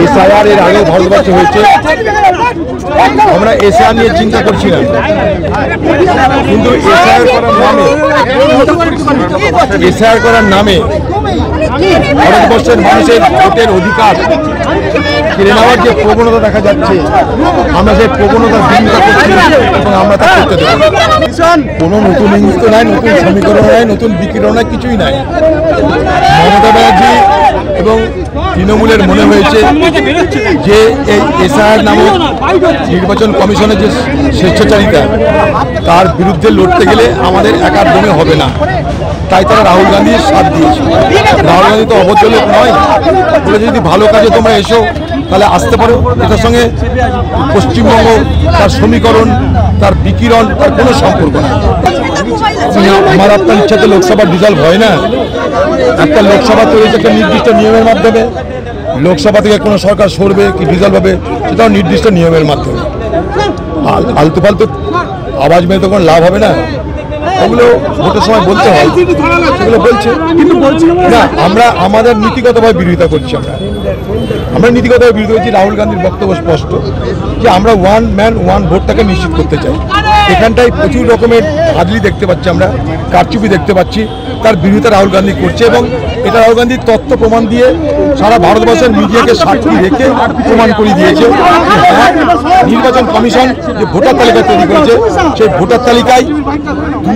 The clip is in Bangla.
এসআইআর এর আগেও ভারতবর্ষে হয়েছে, আমরা এসআইআর নিয়ে চিন্তা করছি না, কিন্তু এসআইআর করার নামে ভারতবর্ষের মানুষের ভোটের অধিকার কেড়ে নেওয়ার যে প্রবণতা দেখা যাচ্ছে, আমরা সেই প্রবণতার বিরোধিতা করছি এবং আমরা তা করতে দেব। কোনো নতুন ইঙ্গিত নাই, নতুন সমীকরণ নাই, নতুন বিকিরণ নাই, কিছুই নাই। মমতা ব্যানার্জি এবং তৃণমূলের মনে হয়েছে যে এই এসআইআর নামক নির্বাচন কমিশনের যে স্বেচ্ছাচারিতা, তার বিরুদ্ধে লড়তে গেলে আমাদের একার দমে হবে না, তাই তারা রাহুল গান্ধীর সাথ দিয়েছে। রাহুল গান্ধী তো অবৈধ লোক নয়, বলে যদি ভালো কাজে তোমরা এসো তাহলে আসতে পারো। এটার সঙ্গে পশ্চিমবঙ্গ, তার সমীকরণ, তার বিকিরণ, তার কোনো সম্পর্ক নেই। আমার আপনার ইচ্ছাতে লোকসভা ডিজলভ হয় না। একটা লোকসভা তৈরি হয়েছে একটা নির্দিষ্ট নিয়মের মাধ্যমে, লোকসভা থেকে কোনো সরকার সরবে কি ডিজলভ হবে সেটাও নির্দিষ্ট নিয়মের মাধ্যমে। আলতু ফালতু আওয়াজ মেয়ে তো কোনো লাভ হবে না, ওগুলো ভোটের সময় বলতে হয়, সেগুলো বলছে কিন্তু না। আমরা আমাদের নীতিগতভাবে বিরোধিতা করছি। আমরা নীতিগতভাবে বিরোধিতা করছি। রাহুল গান্ধীর বক্তব্য স্পষ্ট যে আমরা ওয়ান ম্যান ওয়ান ভোটটাকে নিশ্চিত করতে চাই। এখানটায় প্রচুর রকমের হাজলি দেখতে পাচ্ছি, আমরা কারচুপি দেখতে পাচ্ছি, তার বিরোধিতা রাহুল গান্ধী করছে এবং এটা রাহুল গান্ধীর তথ্য প্রমাণ দিয়ে সারা ভারতবর্ষের মিডিয়াকে সাক্ষী রেখে প্রমাণ করে দিয়েছে। নির্বাচন কমিশন যে ভোটার তালিকা তৈরি করেছে, সেই ভোটার তালিকায়